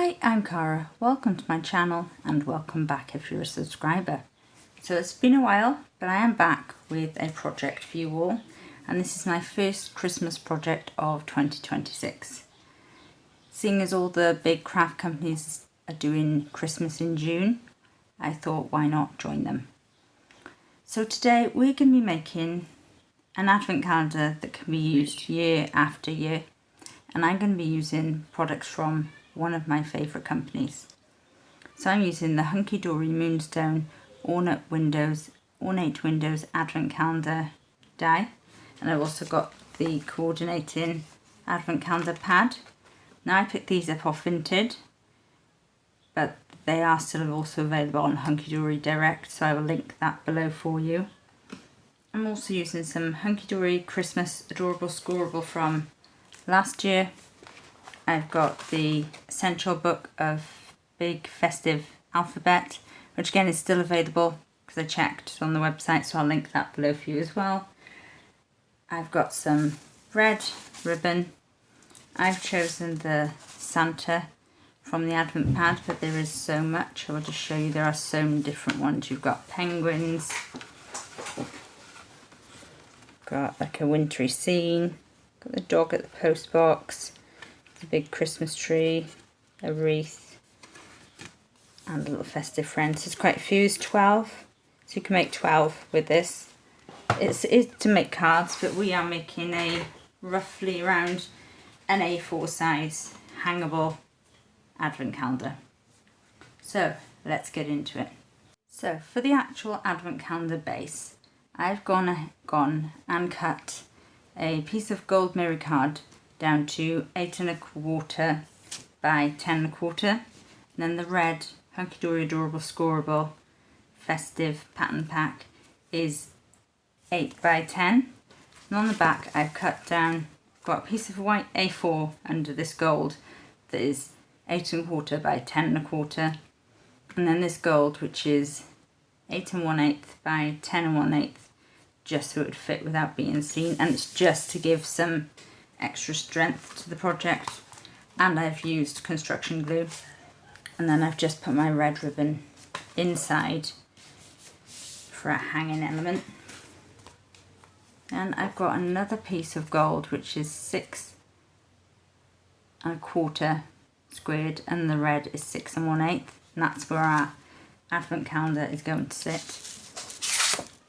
Hi, I'm Cara. Welcome to my channel and welcome back if you're a subscriber. So it's been a while, but I am back with a project for you all, and this is my first Christmas project of 2026. Seeing as all the big craft companies are doing Christmas in June, I thought why not join them. So today we're going to be making an advent calendar that can be used year after year, and I'm going to be using products from one of my favourite companies. So I'm using the Hunky Dory Moonstone Ornate Windows Advent Calendar die, and I've also got the coordinating Advent Calendar pad. Now I picked these up off Vinted, but they are still also available on Hunky Dory Direct, so I will link that below for you. I'm also using some Hunky Dory Christmas Adorable Scoreable from last year. I've got the Essential Book of Big Festive Alphabet, which again is still available because I checked on the website, so I'll link that below for you as well. I've got some red ribbon. I've chosen the Santa from the Advent pad, but there is so much. I will just show you, there are so many different ones. You've got penguins, got like a wintry scene, got the dog at the post box, the big Christmas tree, a wreath, and a little festive friend. So it's quite a few. It's 12, so you can make 12 with this. It's to make cards, but we are making a roughly around an A4 size hangable advent calendar. So let's get into it. So for the actual advent calendar base, I've gone and cut a piece of gold mirror card down to 8 1/4 by 10 1/4, and then the red Hunky Dory Adorable Scoreable festive pattern pack is 8 by 10, and on the back I've cut down, got a piece of white A4 under this gold that is 8 1/4 by 10 1/4, and then this gold which is 8 1/8 by 10 1/8, just so it would fit without being seen, and it's just to give some extra strength to the project. And I've used construction glue, and then I've just put my red ribbon inside for a hanging element. And I've got another piece of gold which is 6 1/4 squared, and the red is 6 1/8, and that's where our advent calendar is going to sit.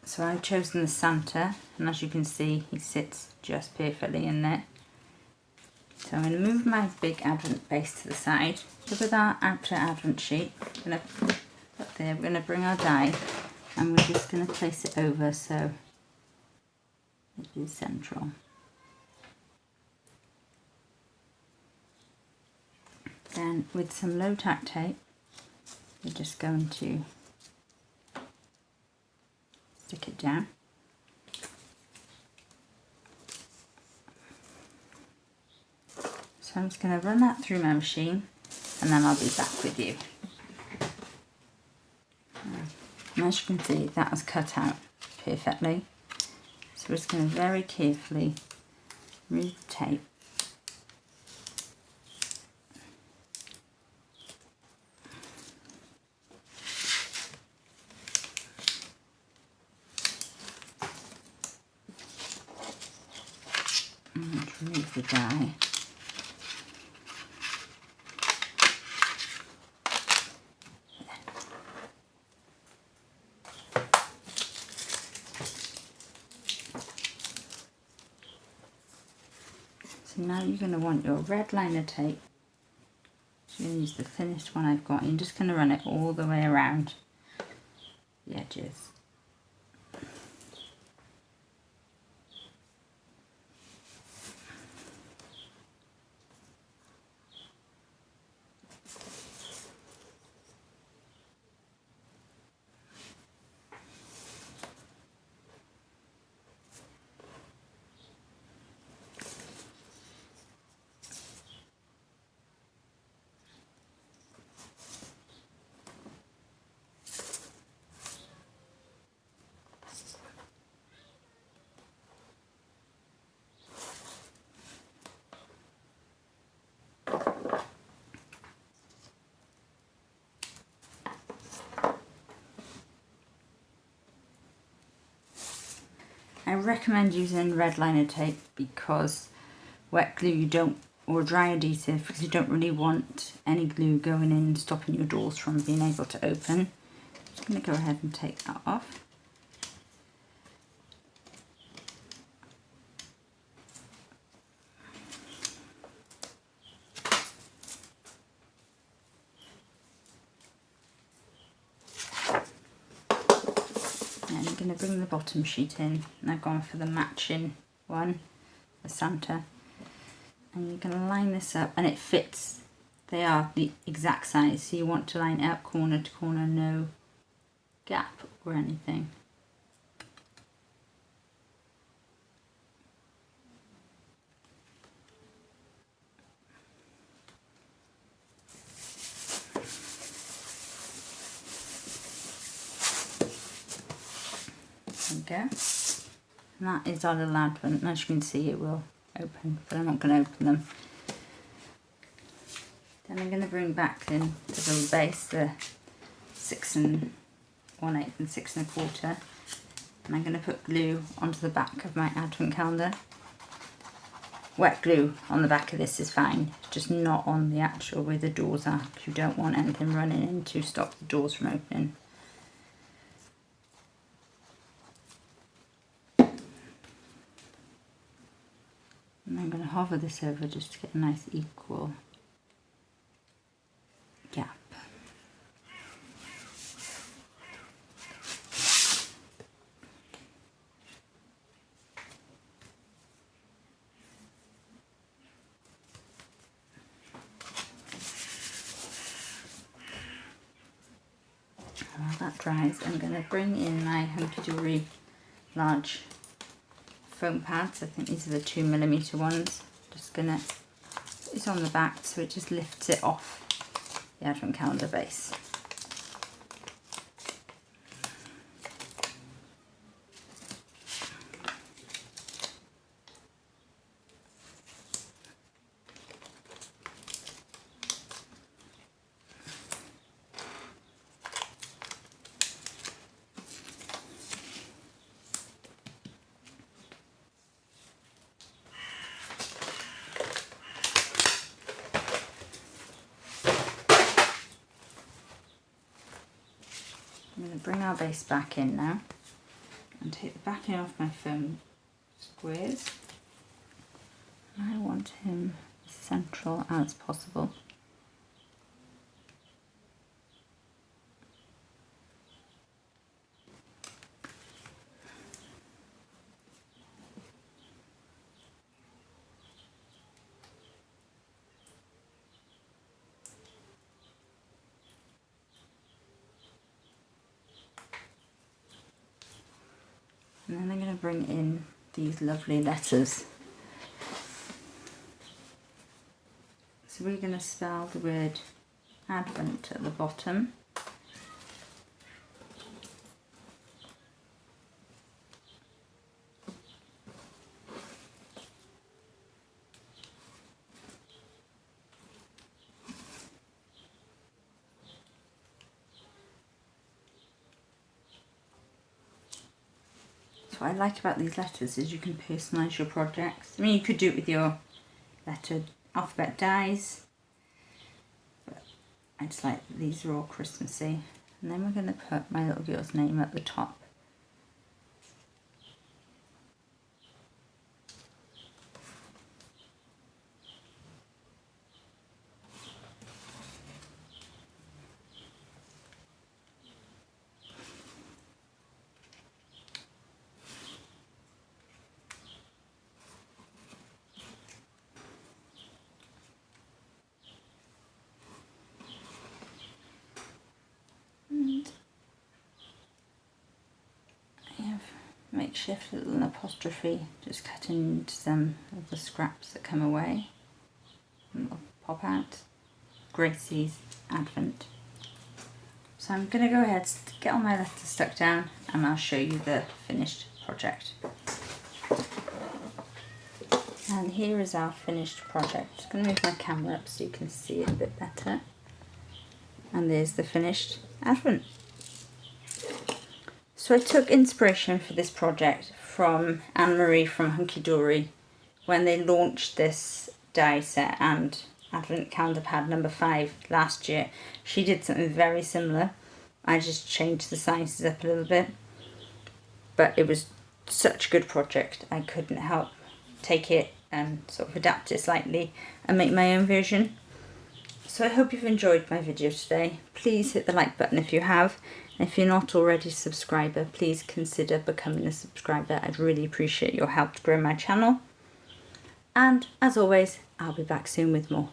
So I've chosen the Santa, and as you can see he sits just perfectly in there. So I'm going to move my big advent base to the side. So with our outer advent sheet, I'm going to put there, we're going to bring our die and we're just going to place it over so it is central. Then with some low tack tape, we're just going to stick it down. So I'm just going to run that through my machine, and then I'll be back with you. And as you can see, that was cut out perfectly. So we're just going to very carefully remove the tape. And remove the die. So now you're going to want your red liner tape. So you're going to use the thinnest one I've got. You're just going to run it all the way around the edges. recommend using red liner tape because wet glue you don't, or dry adhesive, because you don't really want any glue going in and stopping your doors from being able to open. I'm just going to go ahead and take that off. And I'm going to bring the bottom sheet in, and I've gone for the matching one, the Santa. And you're going to line this up, and it fits. They are the exact size, so you want to line it up corner to corner, no gap or anything. There we go. And that is our little advent, and as you can see it will open, but I'm not going to open them. Then I'm going to bring back in the little base, the 6 1/8 and 6 1/4, and I'm going to put glue onto the back of my advent calendar. Wet glue on the back of this is fine, just not on the actual where the doors are, because you don't want anything running in to stop the doors from opening. And I'm going to hover this over just to get a nice equal gap. And while that dries, I'm going to bring in my Hunky Dory large foam pads. I think these are the 2mm ones. Just going to put this on the back so it just lifts it off the advent calendar base. I'm going to bring our base back in now and take the backing off my foam squares. I want him as central as possible. And then I'm going to bring in these lovely letters. So we're going to spell the word Advent at the bottom. So what I like about these letters is you can personalise your projects. I mean, you could do it with your lettered alphabet dies, but I just like that these are all Christmassy. And then we're going to put my little girl's name at the top. Makeshift little apostrophe, just cut into some of the scraps that come away and they'll pop out. Gracie's Advent. So I'm going to go ahead, get all my letters stuck down, and I'll show you the finished project. And here is our finished project. I'm going to move my camera up so you can see it a bit better. And there's the finished Advent. So I took inspiration for this project from Anne-Marie from Hunky Dory when they launched this die set and Advent Calendar Pad number 5 last year. She did something very similar. I just changed the sizes up a little bit. But it was such a good project, I couldn't help take it and sort of adapt it slightly and make my own version. So I hope you've enjoyed my video today. Please hit the like button if you have. And if you're not already a subscriber, please consider becoming a subscriber. I'd really appreciate your help to grow my channel. And as always, I'll be back soon with more.